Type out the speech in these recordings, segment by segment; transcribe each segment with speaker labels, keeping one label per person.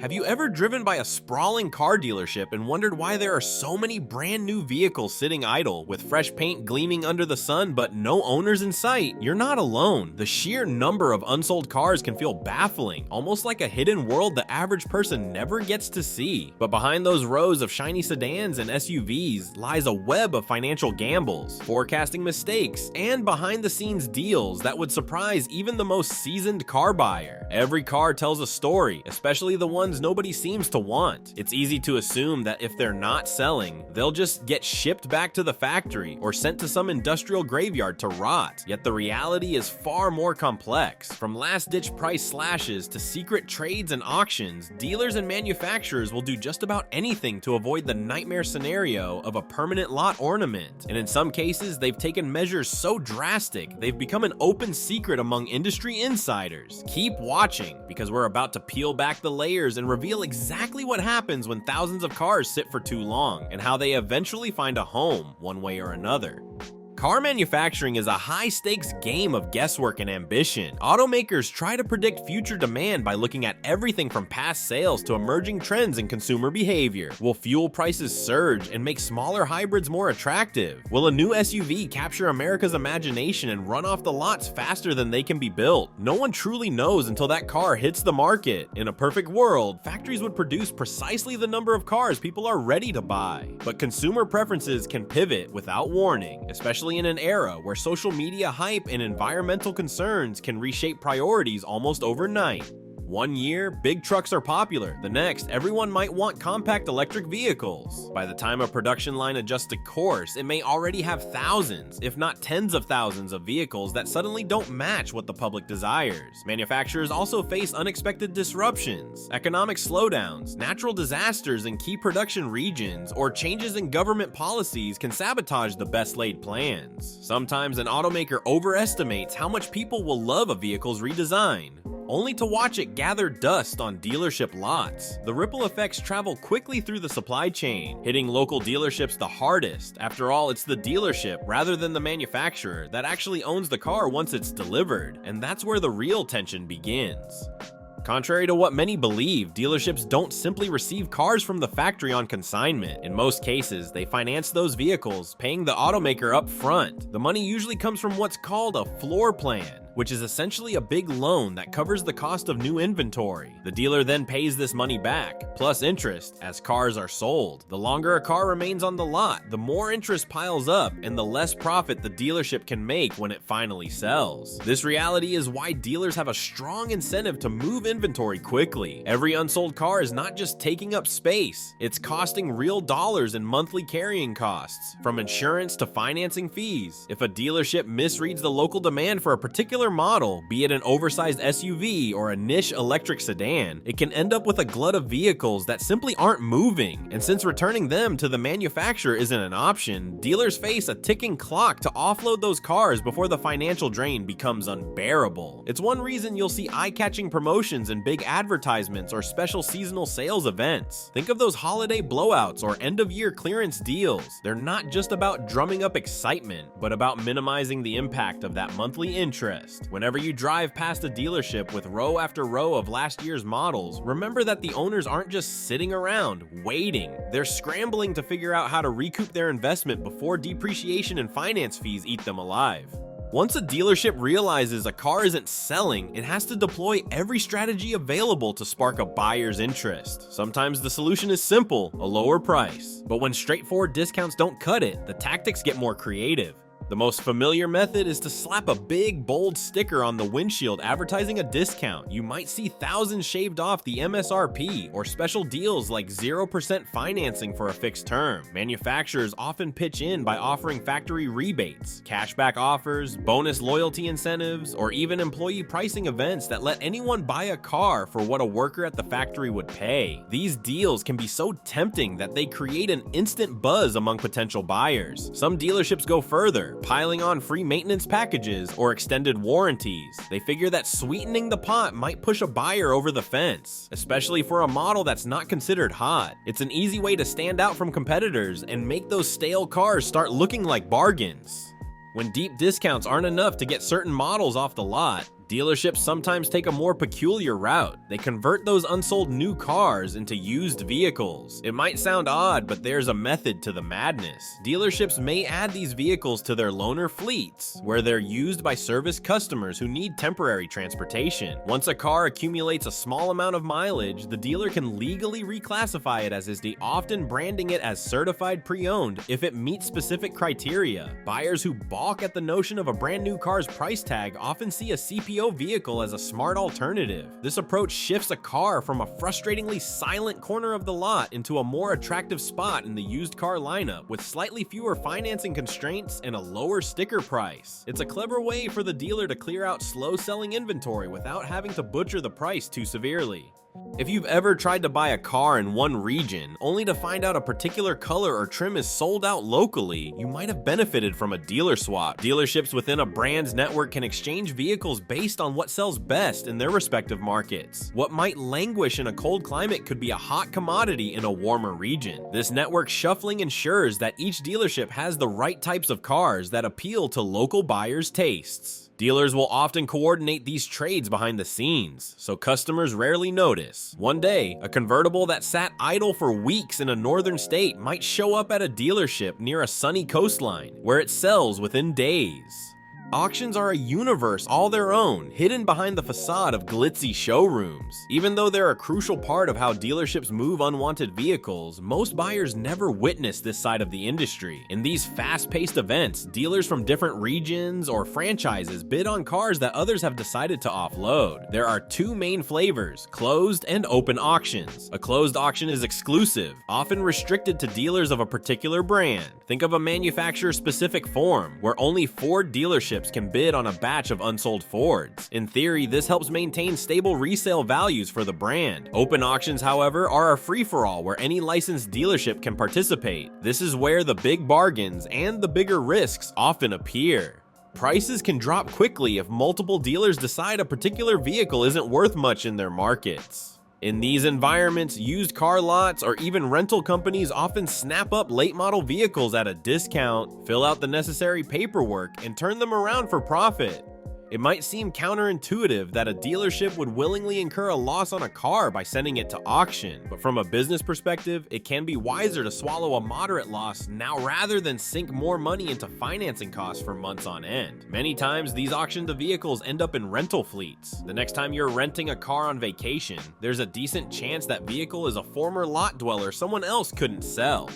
Speaker 1: Have you ever driven by a sprawling car dealership and wondered why there are so many brand new vehicles sitting idle, with fresh paint gleaming under the sun but no owners in sight? You're not alone. The sheer number of unsold cars can feel baffling, almost like a hidden world the average person never gets to see. But behind those rows of shiny sedans and SUVs lies a web of financial gambles, forecasting mistakes, and behind-the-scenes deals that would surprise even the most seasoned car buyer. Every car tells a story, especially the ones nobody seems to want. It's easy to assume that if they're not selling, they'll just get shipped back to the factory or sent to some industrial graveyard to rot. Yet the reality is far more complex. From last-ditch price slashes to secret trades and auctions, dealers and manufacturers will do just about anything to avoid the nightmare scenario of a permanent lot ornament. And in some cases, they've taken measures so drastic, they've become an open secret among industry insiders. Keep watching, because we're about to peel back the layers and reveal exactly what happens when thousands of cars sit for too long, and how they eventually find a home one way or another. Car manufacturing is a high-stakes game of guesswork and ambition. Automakers try to predict future demand by looking at everything from past sales to emerging trends in consumer behavior. Will fuel prices surge and make smaller hybrids more attractive? Will a new SUV capture America's imagination and run off the lots faster than they can be built? No one truly knows until that car hits the market. In a perfect world, factories would produce precisely the number of cars people are ready to buy. But consumer preferences can pivot without warning, especially in an era where social media hype and environmental concerns can reshape priorities almost overnight. One year, big trucks are popular. The next, everyone might want compact electric vehicles. By the time a production line adjusts to course, it may already have thousands, if not tens of thousands of vehicles that suddenly don't match what the public desires. Manufacturers also face unexpected disruptions, economic slowdowns, natural disasters in key production regions, or changes in government policies can sabotage the best laid plans. Sometimes an automaker overestimates how much people will love a vehicle's redesign, only to watch it gather dust on dealership lots. The ripple effects travel quickly through the supply chain, hitting local dealerships the hardest. After all, it's the dealership, rather than the manufacturer, that actually owns the car once it's delivered, and that's where the real tension begins. Contrary to what many believe, dealerships don't simply receive cars from the factory on consignment. In most cases, they finance those vehicles, paying the automaker up front. The money usually comes from what's called a floor plan, which is essentially a big loan that covers the cost of new inventory. The dealer then pays this money back, plus interest, as cars are sold. The longer a car remains on the lot, the more interest piles up and the less profit the dealership can make when it finally sells. This reality is why dealers have a strong incentive to move inventory quickly. Every unsold car is not just taking up space, it's costing real dollars in monthly carrying costs, from insurance to financing fees. If a dealership misreads the local demand for a particular model, be it an oversized SUV or a niche electric sedan, it can end up with a glut of vehicles that simply aren't moving. And since returning them to the manufacturer isn't an option, dealers face a ticking clock to offload those cars before the financial drain becomes unbearable. It's one reason you'll see eye-catching promotions and big advertisements or special seasonal sales events. Think of those holiday blowouts or end-of-year clearance deals. They're not just about drumming up excitement, but about minimizing the impact of that monthly interest. Whenever you drive past a dealership with row after row of last year's models, remember that the owners aren't just sitting around, waiting. They're scrambling to figure out how to recoup their investment before depreciation and finance fees eat them alive. Once a dealership realizes a car isn't selling, it has to deploy every strategy available to spark a buyer's interest. Sometimes the solution is simple, a lower price. But when straightforward discounts don't cut it, the tactics get more creative. The most familiar method is to slap a big, bold sticker on the windshield advertising a discount. You might see thousands shaved off the MSRP, or special deals like 0% financing for a fixed term. Manufacturers often pitch in by offering factory rebates, cashback offers, bonus loyalty incentives, or even employee pricing events that let anyone buy a car for what a worker at the factory would pay. These deals can be so tempting that they create an instant buzz among potential buyers. Some dealerships go further, piling on free maintenance packages or extended warranties. They figure that sweetening the pot might push a buyer over the fence, especially for a model that's not considered hot. It's an easy way to stand out from competitors and make those stale cars start looking like bargains. When deep discounts aren't enough to get certain models off the lot, Dealerships sometimes take a more peculiar route. They convert those unsold new cars into used vehicles. It might sound odd, but there's a method to the madness. Dealerships may add these vehicles to their loaner fleets, where they're used by service customers who need temporary transportation. Once a car accumulates a small amount of mileage, the dealer can legally reclassify it as SD, often branding it as certified pre-owned if it meets specific criteria. Buyers who balk at the notion of a brand new car's price tag often see a CPO vehicle as a smart alternative. This approach shifts a car from a frustratingly silent corner of the lot into a more attractive spot in the used car lineup with slightly fewer financing constraints and a lower sticker price. It's a clever way for the dealer to clear out slow-selling inventory without having to butcher the price too severely. If you've ever tried to buy a car in one region, only to find out a particular color or trim is sold out locally, you might have benefited from a dealer swap. Dealerships within a brand's network can exchange vehicles based on what sells best in their respective markets. What might languish in a cold climate could be a hot commodity in a warmer region. This network shuffling ensures that each dealership has the right types of cars that appeal to local buyers' tastes. Dealers will often coordinate these trades behind the scenes, so customers rarely notice. One day, a convertible that sat idle for weeks in a northern state might show up at a dealership near a sunny coastline, where it sells within days. Auctions are a universe all their own, hidden behind the facade of glitzy showrooms. Even though they're a crucial part of how dealerships move unwanted vehicles, most buyers never witness this side of the industry. In these fast-paced events, dealers from different regions or franchises bid on cars that others have decided to offload. There are two main flavors, closed and open auctions. A closed auction is exclusive, often restricted to dealers of a particular brand. Think of a manufacturer-specific form, where only Ford dealerships can bid on a batch of unsold Fords. In theory, this helps maintain stable resale values for the brand. Open auctions, however, are a free-for-all where any licensed dealership can participate. This is where the big bargains and the bigger risks often appear. Prices can drop quickly if multiple dealers decide a particular vehicle isn't worth much in their markets. In these environments, used car lots or even rental companies often snap up late model vehicles at a discount, fill out the necessary paperwork, and turn them around for profit. It might seem counterintuitive that a dealership would willingly incur a loss on a car by sending it to auction, but from a business perspective, it can be wiser to swallow a moderate loss now rather than sink more money into financing costs for months on end. Many times, these auctioned vehicles end up in rental fleets. The next time you're renting a car on vacation, there's a decent chance that vehicle is a former lot dweller someone else couldn't sell.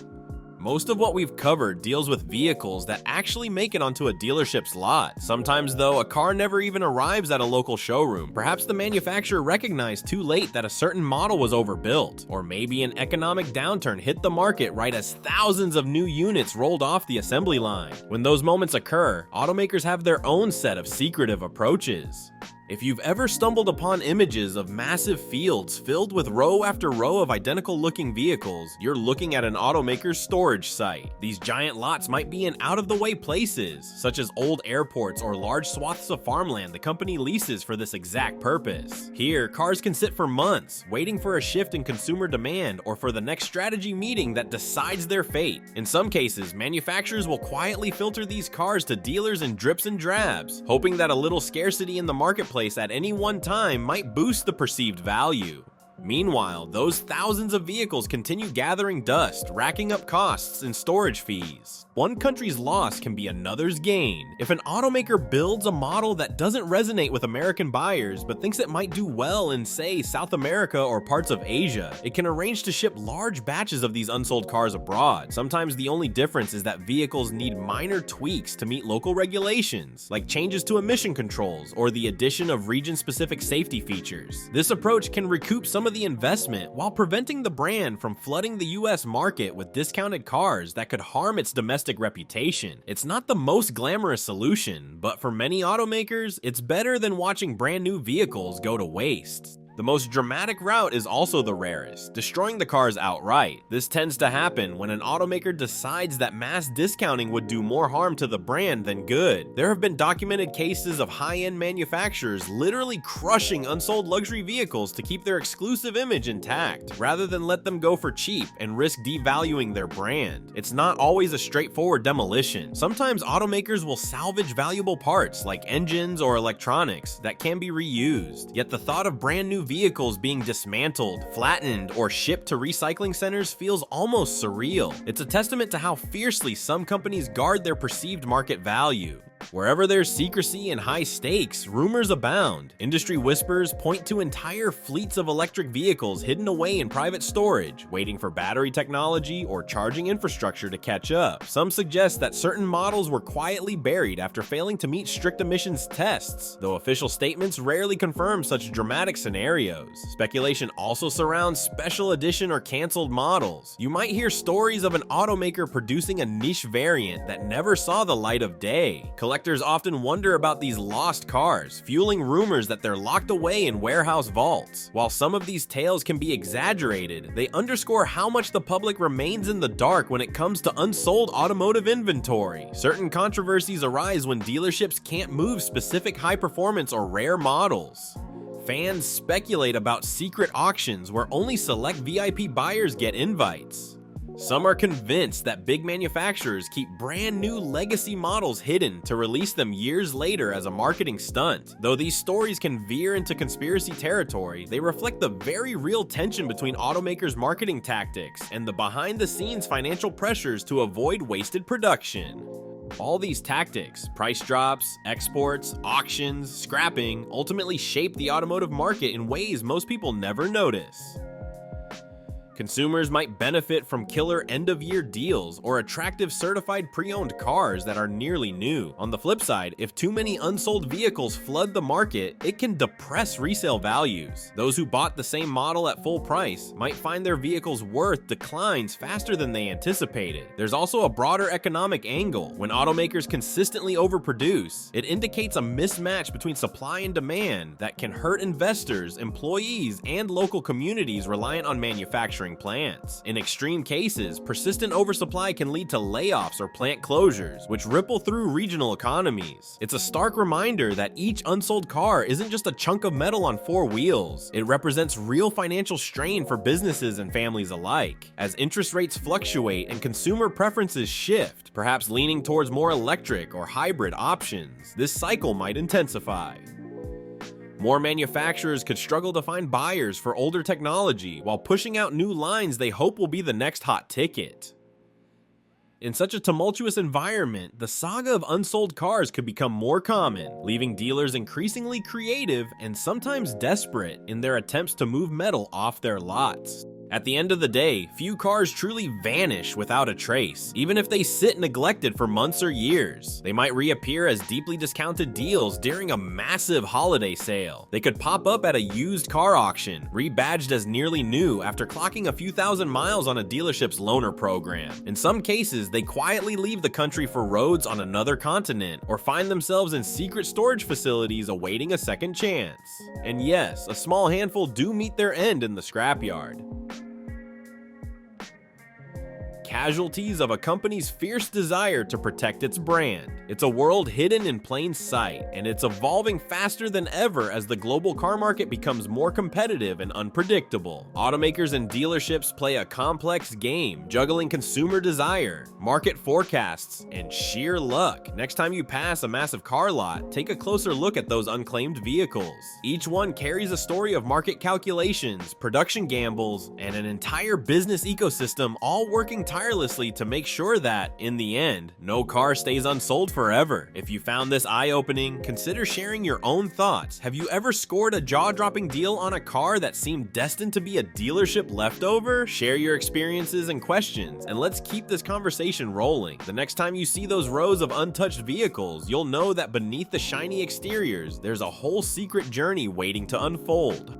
Speaker 1: Most of what we've covered deals with vehicles that actually make it onto a dealership's lot. Sometimes, though, a car never even arrives at a local showroom. Perhaps the manufacturer recognized too late that a certain model was overbuilt, or maybe an economic downturn hit the market right as thousands of new units rolled off the assembly line. When those moments occur, automakers have their own set of secretive approaches. If you've ever stumbled upon images of massive fields filled with row after row of identical-looking vehicles, you're looking at an automaker's storage site. These giant lots might be in out-of-the-way places, such as old airports or large swaths of farmland the company leases for this exact purpose. Here, cars can sit for months, waiting for a shift in consumer demand or for the next strategy meeting that decides their fate. In some cases, manufacturers will quietly filter these cars to dealers in drips and drabs, hoping that a little scarcity in the marketplace at any one time might boost the perceived value. Meanwhile, those thousands of vehicles continue gathering dust, racking up costs and storage fees. One country's loss can be another's gain. If an automaker builds a model that doesn't resonate with American buyers but thinks it might do well in, say, South America or parts of Asia, it can arrange to ship large batches of these unsold cars abroad. Sometimes the only difference is that vehicles need minor tweaks to meet local regulations, like changes to emission controls or the addition of region-specific safety features. This approach can recoup some of the investment while preventing the brand from flooding the US market with discounted cars that could harm its domestic reputation. It's not the most glamorous solution, but for many automakers, it's better than watching brand new vehicles go to waste. The most dramatic route is also the rarest, destroying the cars outright. This tends to happen when an automaker decides that mass discounting would do more harm to the brand than good. There have been documented cases of high-end manufacturers literally crushing unsold luxury vehicles to keep their exclusive image intact, rather than let them go for cheap and risk devaluing their brand. It's not always a straightforward demolition. Sometimes automakers will salvage valuable parts like engines or electronics that can be reused. Yet the thought of brand new vehicles being dismantled, flattened, or shipped to recycling centers feels almost surreal. It's a testament to how fiercely some companies guard their perceived market value. Wherever there's secrecy and high stakes, rumors abound. Industry whispers point to entire fleets of electric vehicles hidden away in private storage, waiting for battery technology or charging infrastructure to catch up. Some suggest that certain models were quietly buried after failing to meet strict emissions tests, though official statements rarely confirm such dramatic scenarios. Speculation also surrounds special edition or canceled models. You might hear stories of an automaker producing a niche variant that never saw the light of day. Collectors often wonder about these lost cars, fueling rumors that they're locked away in warehouse vaults. While some of these tales can be exaggerated, they underscore how much the public remains in the dark when it comes to unsold automotive inventory. Certain controversies arise when dealerships can't move specific high-performance or rare models. Fans speculate about secret auctions where only select VIP buyers get invites. Some are convinced that big manufacturers keep brand new legacy models hidden to release them years later as a marketing stunt. Though these stories can veer into conspiracy territory, they reflect the very real tension between automakers' marketing tactics and the behind-the-scenes financial pressures to avoid wasted production. All these tactics, price drops, exports, auctions, scrapping, ultimately shape the automotive market in ways most people never notice. Consumers might benefit from killer end-of-year deals or attractive certified pre-owned cars that are nearly new. On the flip side, if too many unsold vehicles flood the market, it can depress resale values. Those who bought the same model at full price might find their vehicle's worth declines faster than they anticipated. There's also a broader economic angle. When automakers consistently overproduce, it indicates a mismatch between supply and demand that can hurt investors, employees, and local communities reliant on manufacturing plants. In extreme cases, persistent oversupply can lead to layoffs or plant closures, which ripple through regional economies. It's a stark reminder that each unsold car isn't just a chunk of metal on four wheels. It represents real financial strain for businesses and families alike. As interest rates fluctuate and consumer preferences shift, perhaps leaning towards more electric or hybrid options, this cycle might intensify. More manufacturers could struggle to find buyers for older technology while pushing out new lines they hope will be the next hot ticket. In such a tumultuous environment, the saga of unsold cars could become more common, leaving dealers increasingly creative and sometimes desperate in their attempts to move metal off their lots. At the end of the day, few cars truly vanish without a trace, even if they sit neglected for months or years. They might reappear as deeply discounted deals during a massive holiday sale. They could pop up at a used car auction, rebadged as nearly new after clocking a few thousand miles on a dealership's loaner program. In some cases, they quietly leave the country for roads on another continent or find themselves in secret storage facilities awaiting a second chance. And yes, a small handful do meet their end in the scrapyard. Casualties of a company's fierce desire to protect its brand. It's a world hidden in plain sight, and it's evolving faster than ever as the global car market becomes more competitive and unpredictable. Automakers and dealerships play a complex game, juggling consumer desire, market forecasts, and sheer luck. Next time you pass a massive car lot, take a closer look at those unclaimed vehicles. Each one carries a story of market calculations, production gambles, and an entire business ecosystem all working tirelessly to make sure that, in the end, no car stays unsold forever. If you found this eye-opening, consider sharing your own thoughts. Have you ever scored a jaw-dropping deal on a car that seemed destined to be a dealership leftover? Share your experiences and questions, and let's keep this conversation rolling. The next time you see those rows of untouched vehicles, you'll know that beneath the shiny exteriors, there's a whole secret journey waiting to unfold.